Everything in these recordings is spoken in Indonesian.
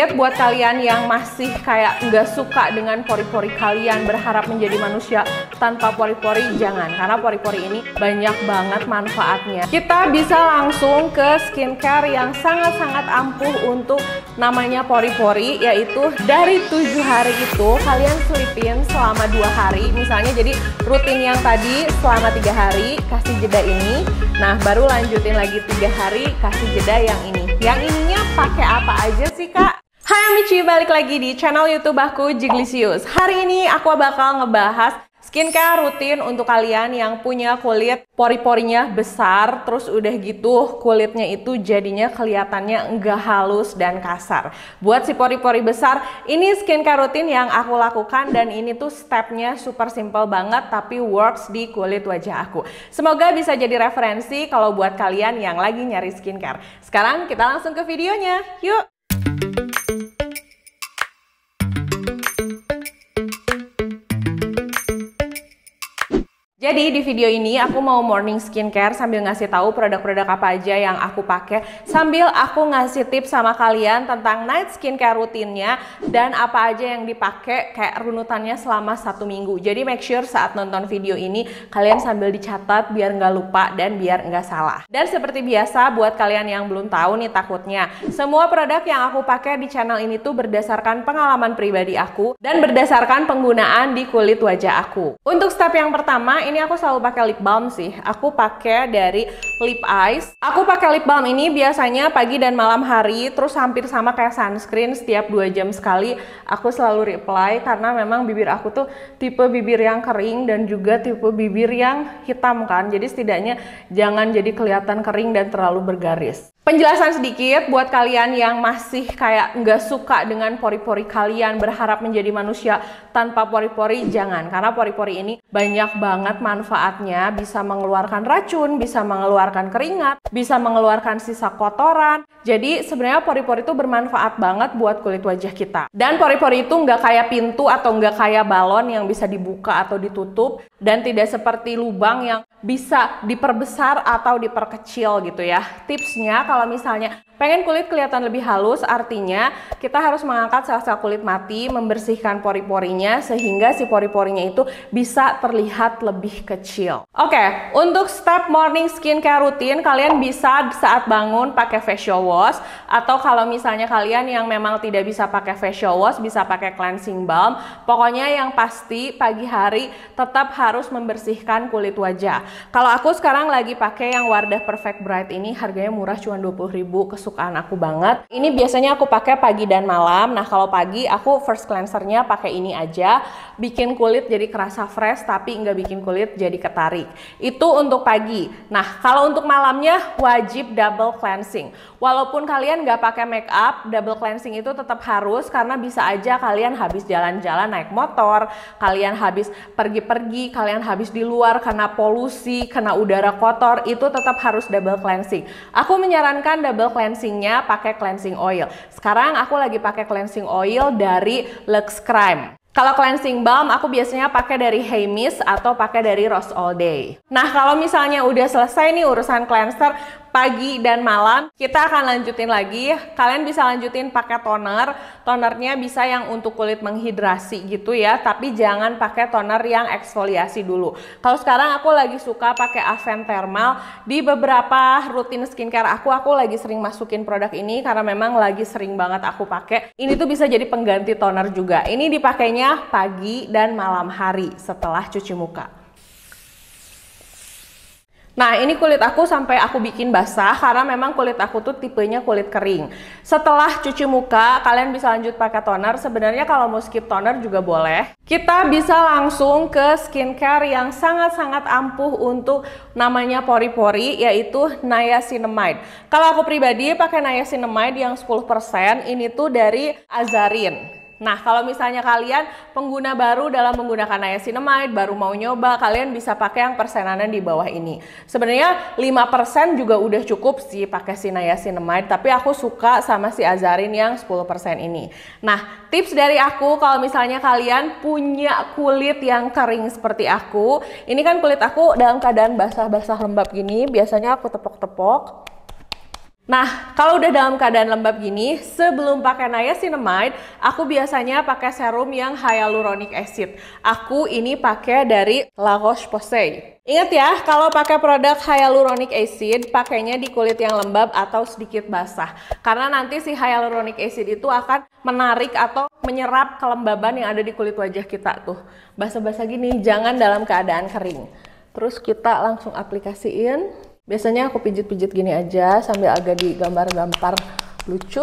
Buat kalian yang masih kayak nggak suka dengan pori-pori kalian, berharap menjadi manusia tanpa pori-pori, jangan. Karena pori-pori ini banyak banget manfaatnya. Kita bisa langsung ke skincare yang sangat-sangat ampuh untuk namanya pori-pori, yaitu dari 7 hari itu kalian selipin selama 2 hari. Misalnya jadi rutin yang tadi selama 3 hari, kasih jeda ini. Nah, baru lanjutin lagi 3 hari, kasih jeda yang ini. Yang ininya pakai apa aja sih, Kak? Hai Amici, balik lagi di channel YouTube aku, Jiglisius. Hari ini aku bakal ngebahas skincare rutin untuk kalian yang punya kulit pori-porinya besar, terus udah gitu kulitnya itu jadinya kelihatannya enggak halus dan kasar. Buat si pori-pori besar, ini skincare rutin yang aku lakukan dan ini tuh stepnya super simple banget tapi works di kulit wajah aku. Semoga bisa jadi referensi kalau buat kalian yang lagi nyari skincare. Sekarang kita langsung ke videonya, yuk! Jadi di video ini aku mau morning skincare sambil ngasih tahu produk-produk apa aja yang aku pakai, sambil aku ngasih tips sama kalian tentang night skincare rutinnya dan apa aja yang dipakai kayak runutannya selama 1 minggu. Jadi make sure saat nonton video ini kalian sambil dicatat biar nggak lupa dan biar nggak salah. Dan seperti biasa buat kalian yang belum tahu nih takutnya, semua produk yang aku pakai di channel ini tuh berdasarkan pengalaman pribadi aku dan berdasarkan penggunaan di kulit wajah aku. Untuk step yang pertama, ini aku selalu pakai lip balm sih. Aku pakai dari Lip Eyes. Aku pakai lip balm ini biasanya pagi dan malam hari, terus hampir sama kayak sunscreen, setiap 2 jam sekali aku selalu reapply karena memang bibir aku tuh tipe bibir yang kering dan juga tipe bibir yang hitam kan. Jadi setidaknya jangan jadi kelihatan kering dan terlalu bergaris. Penjelasan sedikit buat kalian yang masih kayak nggak suka dengan pori-pori kalian, berharap menjadi manusia tanpa pori-pori, jangan. Karena pori-pori ini banyak banget manfaatnya, bisa mengeluarkan racun, bisa mengeluarkan keringat, bisa mengeluarkan sisa kotoran. Jadi sebenarnya pori-pori itu bermanfaat banget buat kulit wajah kita. Dan pori-pori itu nggak kayak pintu atau nggak kayak balon yang bisa dibuka atau ditutup, dan tidak seperti lubang yang bisa diperbesar atau diperkecil gitu ya. Tipsnya kalau misalnya pengen kulit kelihatan lebih halus, artinya kita harus mengangkat sel-sel kulit mati, membersihkan pori-porinya sehingga si pori-porinya itu bisa terlihat lebih kecil. Oke, untuk step morning skincare rutin, kalian bisa saat bangun pakai facial wash, atau kalau misalnya kalian yang memang tidak bisa pakai facial wash, bisa pakai cleansing balm. Pokoknya yang pasti pagi hari tetap harus membersihkan kulit wajah. Kalau aku sekarang lagi pakai yang Wardah Perfect Bright ini, harganya murah, cuma 20.000, kesukaan aku banget. Ini biasanya aku pakai pagi dan malam. Nah, kalau pagi aku first cleansernya pakai ini aja, bikin kulit jadi kerasa fresh tapi nggak bikin kulit jadi ketarik. Itu untuk pagi. Nah, kalau untuk malamnya wajib double cleansing. Walaupun kalian nggak pakai make up, double cleansing itu tetap harus karena bisa aja kalian habis jalan-jalan naik motor, kalian habis pergi-pergi, kalian habis di luar karena polusi, kena udara kotor, itu tetap harus double cleansing. Aku menyarankan double cleansingnya pakai cleansing oil. Sekarang aku lagi pakai cleansing oil dari Lux Crime. Kalau cleansing balm aku biasanya pakai dari Hey Miss atau pakai dari Rose All Day. Nah, kalau misalnya udah selesai nih urusan cleanser pagi dan malam, kita akan lanjutin lagi. Kalian bisa lanjutin pakai toner. Tonernya bisa yang untuk kulit menghidrasi gitu ya, tapi jangan pakai toner yang eksfoliasi dulu. Kalau sekarang aku lagi suka pakai Avène Thermal. Di beberapa rutin skincare aku lagi sering masukin produk ini karena memang lagi sering banget aku pakai. Ini tuh bisa jadi pengganti toner juga. Ini dipakainya pagi dan malam hari setelah cuci muka. Nah, ini kulit aku sampai aku bikin basah karena memang kulit aku tuh tipenya kulit kering. Setelah cuci muka, kalian bisa lanjut pakai toner. Sebenarnya kalau mau skip toner juga boleh. Kita bisa langsung ke skincare yang sangat-sangat ampuh untuk namanya pori-pori, yaitu niacinamide. Kalau aku pribadi pakai niacinamide yang 10%, ini tuh dari Azarin. Nah, kalau misalnya kalian pengguna baru dalam menggunakan niacinamide, baru mau nyoba, kalian bisa pakai yang persenannya di bawah ini. Sebenarnya 5% juga udah cukup sih pakai si niacinamide, tapi aku suka sama si Azarin yang 10% ini. Nah, tips dari aku kalau misalnya kalian punya kulit yang kering seperti aku, ini kan kulit aku dalam keadaan basah-basah lembab gini, biasanya aku tepok-tepok. Nah, kalau udah dalam keadaan lembab gini, sebelum pakai niacinamide, aku biasanya pakai serum yang hyaluronic acid. Aku ini pakai dari La Roche-Posay. Ingat ya, kalau pakai produk hyaluronic acid, pakainya di kulit yang lembab atau sedikit basah. Karena nanti si hyaluronic acid itu akan menarik atau menyerap kelembaban yang ada di kulit wajah kita tuh. Basah-basah gini, jangan dalam keadaan kering. Terus kita langsung aplikasiin. Biasanya aku pijit-pijit gini aja sambil agak digambar-gambar lucu.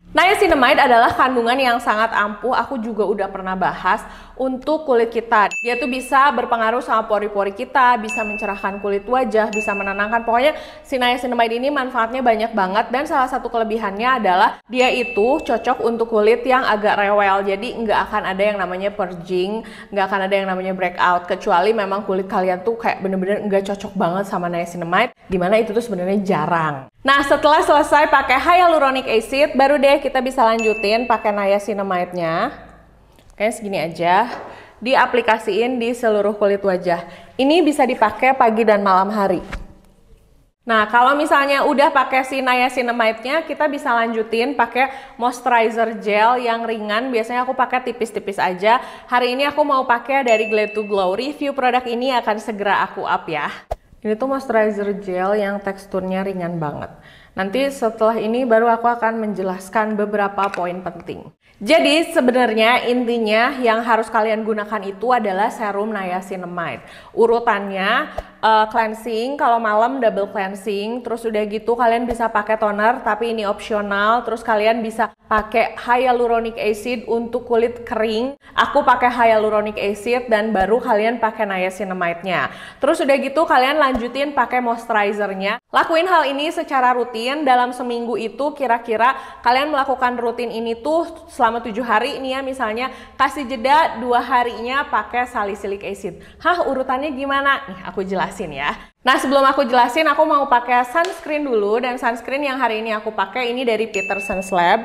Niacinamide adalah kandungan yang sangat ampuh, aku juga udah pernah bahas untuk kulit kita. Dia tuh bisa berpengaruh sama pori-pori kita, bisa mencerahkan kulit wajah, bisa menenangkan. Pokoknya si niacinamide ini manfaatnya banyak banget dan salah satu kelebihannya adalah dia itu cocok untuk kulit yang agak rewel. Jadi nggak akan ada yang namanya purging, nggak akan ada yang namanya breakout, kecuali memang kulit kalian tuh kayak bener-bener nggak cocok banget sama niacinamide, dimana itu tuh sebenarnya jarang. Nah, setelah selesai pakai hyaluronic acid, baru deh kita bisa lanjutin pakai niacinamide-nya. Kayak segini aja, diaplikasiin di seluruh kulit wajah. Ini bisa dipakai pagi dan malam hari. Nah, kalau misalnya udah pakai si niacinamide-nya, kita bisa lanjutin pakai moisturizer gel yang ringan. Biasanya aku pakai tipis-tipis aja. Hari ini aku mau pakai dari Glade to Glow. Review produk ini akan segera aku up ya. Ini tuh moisturizer gel yang teksturnya ringan banget. Nanti setelah ini baru aku akan menjelaskan beberapa poin penting. Jadi sebenarnya intinya yang harus kalian gunakan itu adalah serum niacinamide. Urutannya cleansing, kalau malam double cleansing, terus udah gitu kalian bisa pakai toner tapi ini opsional, terus kalian bisa pakai hyaluronic acid untuk kulit kering. Aku pakai hyaluronic acid dan baru kalian pakai niacinamide-nya. Terus udah gitu kalian lanjutin pakai moisturizernya. Lakuin hal ini secara rutin dalam seminggu itu kira-kira kalian melakukan rutin ini tuh selama 7 hari nih ya, misalnya kasih jeda 2 harinya pakai salicylic acid. Hah, urutannya gimana? Nih aku jelasin ya. Nah, sebelum aku jelasin, aku mau pakai sunscreen dulu, dan sunscreen yang hari ini aku pakai ini dari Peterson's Lab.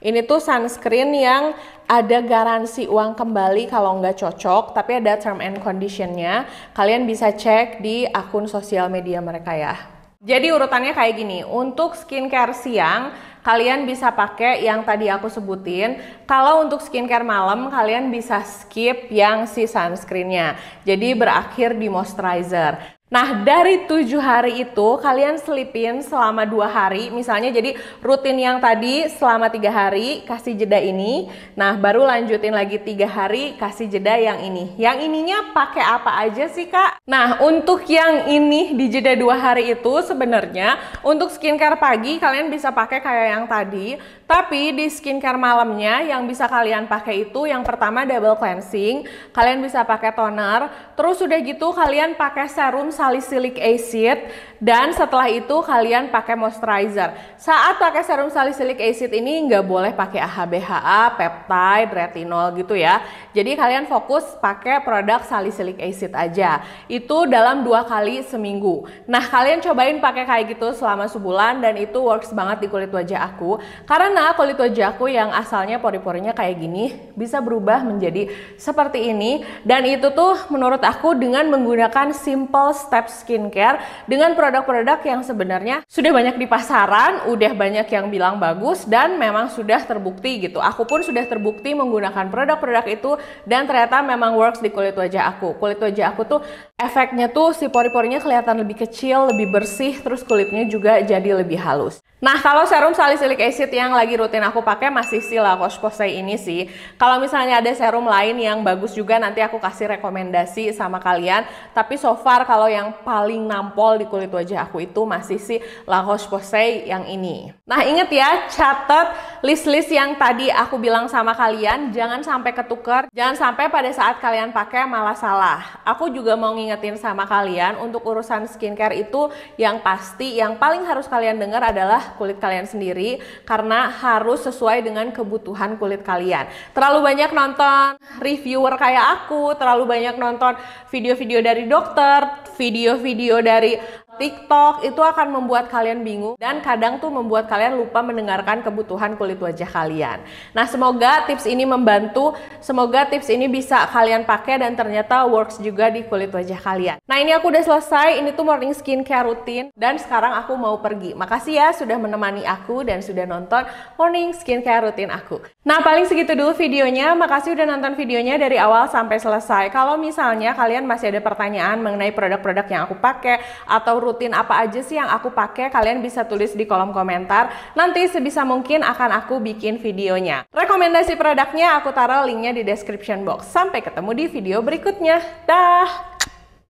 Ini tuh sunscreen yang ada garansi uang kembali kalau nggak cocok, tapi ada term and conditionnya. Kalian bisa cek di akun sosial media mereka ya. Jadi urutannya kayak gini, untuk skincare siang kalian bisa pakai yang tadi aku sebutin. Kalau untuk skincare malam kalian bisa skip yang si sunscreennya. Jadi berakhir di moisturizer. Nah, dari 7 hari itu kalian selipin selama 2 hari. Misalnya jadi rutin yang tadi selama 3 hari, kasih jeda ini. Nah, baru lanjutin lagi 3 hari, kasih jeda yang ini. Yang ininya pakai apa aja sih, Kak? Nah, untuk yang ini di jeda 2 hari itu sebenarnya untuk skincare pagi kalian bisa pakai kayak yang tadi. Tapi di skincare malamnya yang bisa kalian pakai itu yang pertama double cleansing. Kalian bisa pakai toner. Terus udah gitu kalian pakai serum salicylic acid, dan setelah itu kalian pakai moisturizer. Saat pakai serum salicylic acid ini nggak boleh pakai AHA/BHA, peptide, retinol gitu ya. Jadi kalian fokus pakai produk salicylic acid aja. Itu dalam 2 kali seminggu. Nah, kalian cobain pakai kayak gitu selama sebulan dan itu works banget di kulit wajah aku. Karena kulit wajah aku yang asalnya pori-porinya kayak gini bisa berubah menjadi seperti ini, dan itu tuh menurut aku dengan menggunakan simple step skincare dengan produk-produk yang sebenarnya sudah banyak di pasaran, udah banyak yang bilang bagus dan memang sudah terbukti gitu. Aku pun sudah terbukti menggunakan produk-produk itu dan ternyata memang works di kulit wajah aku. Kulit wajah aku tuh efeknya tuh si pori-porinya kelihatan lebih kecil, lebih bersih, terus kulitnya juga jadi lebih halus. Nah, kalau serum salicylic acid yang lagi rutin aku pakai masih si La Roche-Posay ini sih. Kalau misalnya ada serum lain yang bagus juga nanti aku kasih rekomendasi sama kalian. Tapi so far kalau yang paling nampol di kulit wajah aku itu masih si La Roche-Posay yang ini. Nah, inget ya, catat list-list yang tadi aku bilang sama kalian, jangan sampai ketuker, jangan sampai pada saat kalian pakai malah salah. Aku juga mau ngingetin sama kalian untuk urusan skincare itu yang pasti, yang paling harus kalian dengar adalah kulit kalian sendiri, karena harus sesuai dengan kebutuhan kulit kalian. Terlalu banyak nonton reviewer kayak aku, terlalu banyak nonton video-video dari dokter, video-video dari TikTok itu akan membuat kalian bingung dan kadang tuh membuat kalian lupa mendengarkan kebutuhan kulit wajah kalian. Nah, semoga tips ini membantu, semoga tips ini bisa kalian pakai dan ternyata works juga di kulit wajah kalian. Nah, ini aku udah selesai, ini tuh morning skincare rutin dan sekarang aku mau pergi. Makasih ya sudah menemani aku dan sudah nonton morning skincare rutin aku. Nah, paling segitu dulu videonya. Makasih udah nonton videonya dari awal sampai selesai. Kalau misalnya kalian masih ada pertanyaan mengenai produk-produk yang aku pakai atau rutin apa aja sih yang aku pakai, kalian bisa tulis di kolom komentar. Nanti sebisa mungkin akan aku bikin videonya. Rekomendasi produknya aku taruh linknya di description box. Sampai ketemu di video berikutnya. Dah!